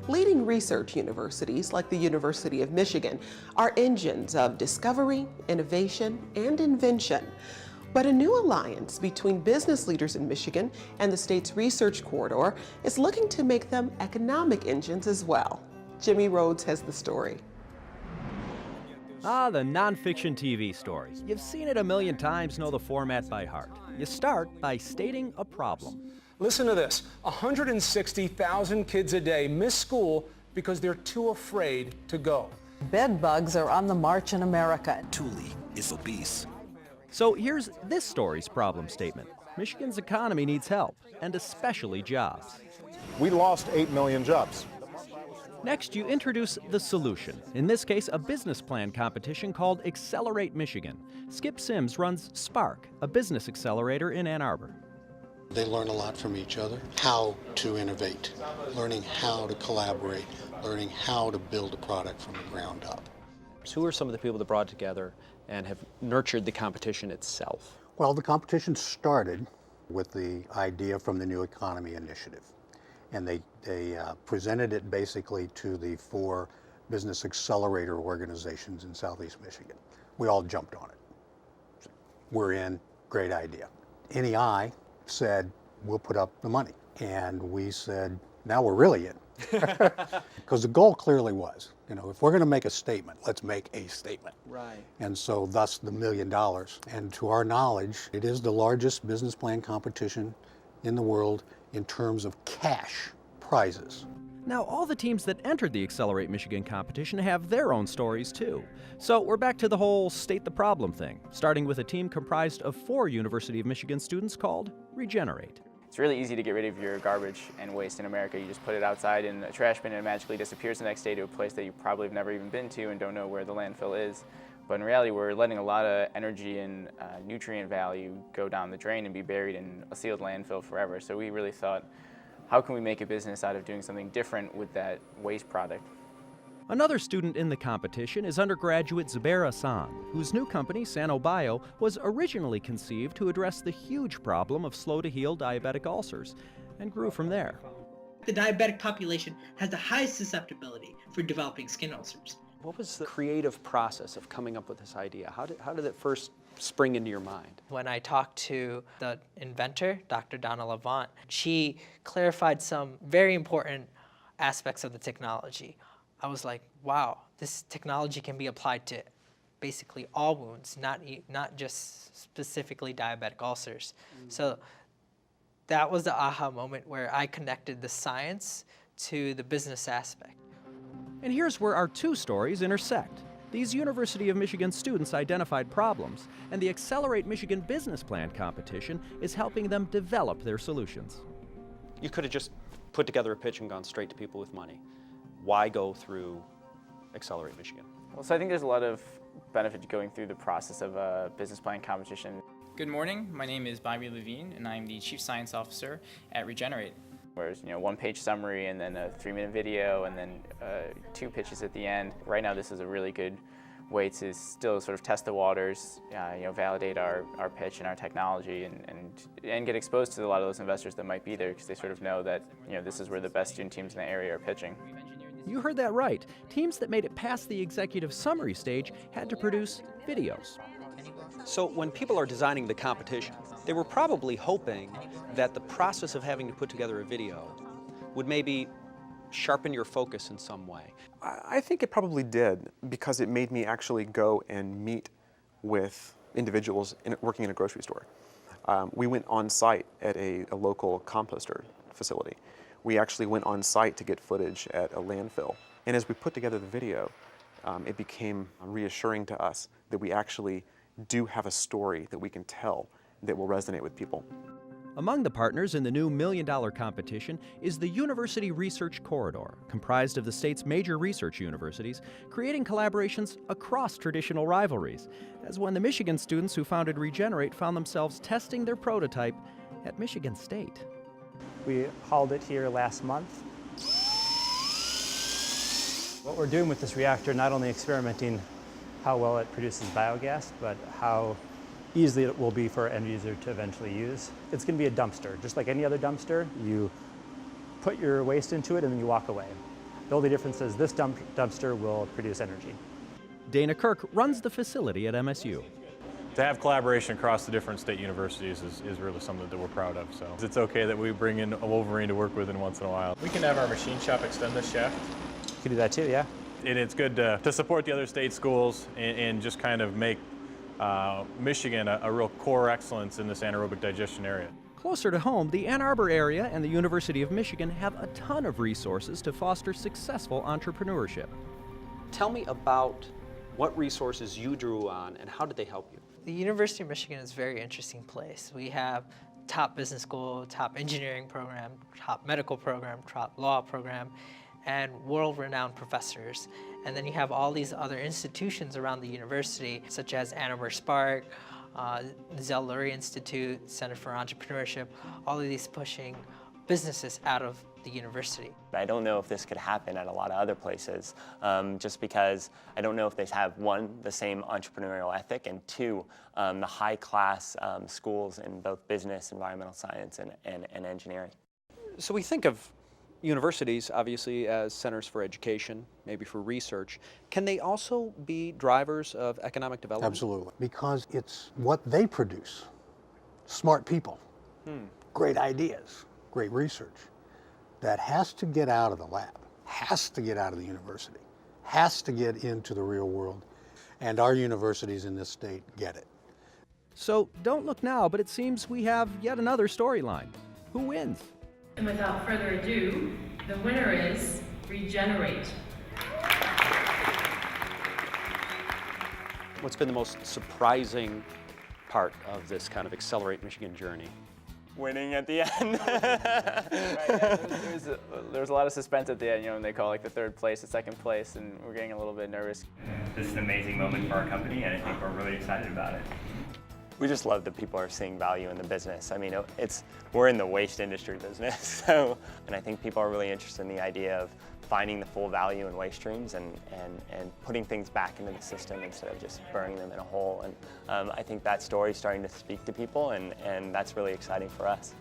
Leading research universities like the University of Michigan are engines of discovery, innovation, and invention. But a new alliance between business leaders in Michigan and the state's research corridor is looking to make them economic engines as well. Jimmy Rhodes has the story. Ah, the nonfiction TV story. You've seen it a million times, know the format by heart. You start by stating a problem. Listen to this. 160,000 kids a day miss school because they're too afraid to go. Bed bugs are on the march in America. Thule is obese. So here's this story's problem statement. Michigan's economy needs help, and especially jobs. We lost 8 million jobs. Next, you introduce the solution. In this case, a business plan competition called Accelerate Michigan. Skip Sims runs Spark, a business accelerator in Ann Arbor. They learn a lot from each other, how to innovate, learning how to collaborate, learning how to build a product from the ground up. Who are some of the people that brought together and have nurtured the competition itself? Well, the competition started with the idea from the New Economy Initiative. And they presented it basically to the 4 business accelerator organizations in Southeast Michigan. We all jumped on it. We're in, great idea. NEI said, we'll put up the money. And we said, now we're really in. Because the goal clearly was, if we're going to make a statement, let's make a statement. Right. And so thus the $1 million. And to our knowledge, it is the largest business plan competition in the world in terms of cash prizes. Now, all the teams that entered the Accelerate Michigan competition have their own stories, too. So we're back to the whole state the problem thing, starting with a team comprised of 4 University of Michigan students called Regenerate. It's really easy to get rid of your garbage and waste in America. You just put it outside in a trash bin and it magically disappears the next day to a place that you probably have never even been to and don't know where the landfill is. But in reality, we're letting a lot of energy and nutrient value go down the drain and be buried in a sealed landfill forever. So we really thought, how can we make a business out of doing something different with that waste product? Another student in the competition is undergraduate Zubair Hassan, whose new company, Sanobio, was originally conceived to address the huge problem of slow-to-heal diabetic ulcers, and grew from there. The diabetic population has the highest susceptibility for developing skin ulcers. What was the creative process of coming up with this idea? How did it first spring into your mind? When I talked to the inventor, Dr. Donna Levant, she clarified some very important aspects of the technology. I was like, wow, this technology can be applied to basically all wounds, not just specifically diabetic ulcers. So that was the aha moment where I connected the science to the business aspect. And here's where our 2 stories intersect. These University of Michigan students identified problems, and the Accelerate Michigan Business Plan competition is helping them develop their solutions. You could have just put together a pitch and gone straight to people with money. Why go through Accelerate Michigan? Well, so I think there's a lot of benefit to going through the process of a business plan competition. Good morning, my name is Bobby Levine, and I'm the Chief Science Officer at Regenerate. Whereas, 1-page summary and then a 3-minute video and then 2 pitches at the end. Right now, this is a really good way to still sort of test the waters, validate our pitch and our technology and get exposed to a lot of those investors that might be there because they sort of know that, this is where the best student teams in the area are pitching. You heard that right. Teams that made it past the executive summary stage had to produce videos. So when people are designing the competition, they were probably hoping that the process of having to put together a video would maybe sharpen your focus in some way. I think it probably did, because it made me actually go and meet with individuals working in a grocery store. We went on site at a local composter facility. We actually went on site to get footage at a landfill. And as we put together the video, it became reassuring to us that we actually do have a story that we can tell that will resonate with people. Among the partners in the new $1 million competition is the University Research Corridor, comprised of the state's major research universities, creating collaborations across traditional rivalries, as when the Michigan students who founded Regenerate found themselves testing their prototype at Michigan State. We hauled it here last month. What we're doing with this reactor, not only experimenting how well it produces biogas, but how easily it will be for our end user to eventually use. It's going to be a dumpster. Just like any other dumpster, you put your waste into it and then you walk away. The only difference is this dumpster will produce energy. Dana Kirk runs the facility at MSU. To have collaboration across the different state universities is really something that we're proud of. So it's okay that we bring in a Wolverine to work with in once in a while. We can have our machine shop extend this shaft. You can do that too, yeah. And it's good to support the other state schools and just kind of make Michigan a real core excellence in this anaerobic digestion area. Closer to home, the Ann Arbor area and the University of Michigan have a ton of resources to foster successful entrepreneurship. Tell me about what resources you drew on and how did they help you? The University of Michigan is a very interesting place. We have top business school, top engineering program, top medical program, top law program, and world-renowned professors. And then you have all these other institutions around the university, such as Ann Arbor Spark, Zell Lurie Institute, Center for Entrepreneurship, all of these pushing businesses out of the university. I don't know if this could happen at a lot of other places, just because I don't know if they have, one, the same entrepreneurial ethic, and two, the high-class schools in both business, environmental science, and engineering. So we think of universities, obviously, as centers for education, maybe for research. Can they also be drivers of economic development? Absolutely, because it's what they produce. Smart people, great ideas, great research. That has to get out of the lab, has to get out of the university, has to get into the real world, and our universities in this state get it. So don't look now, but it seems we have yet another storyline. Who wins? And without further ado, the winner is Regenerate. What's been the most surprising part of this kind of Accelerate Michigan journey? Winning at the end. There's a lot of suspense at the end, when they call like the third place, the second place, and we're getting a little bit nervous. This is an amazing moment for our company, and I think we're really excited about it. We just love that people are seeing value in the business. I mean, we're in the waste industry business, and I think people are really interested in the idea of finding the full value in waste streams and putting things back into the system instead of just burning them in a hole. And I think that story is starting to speak to people, and that's really exciting for us.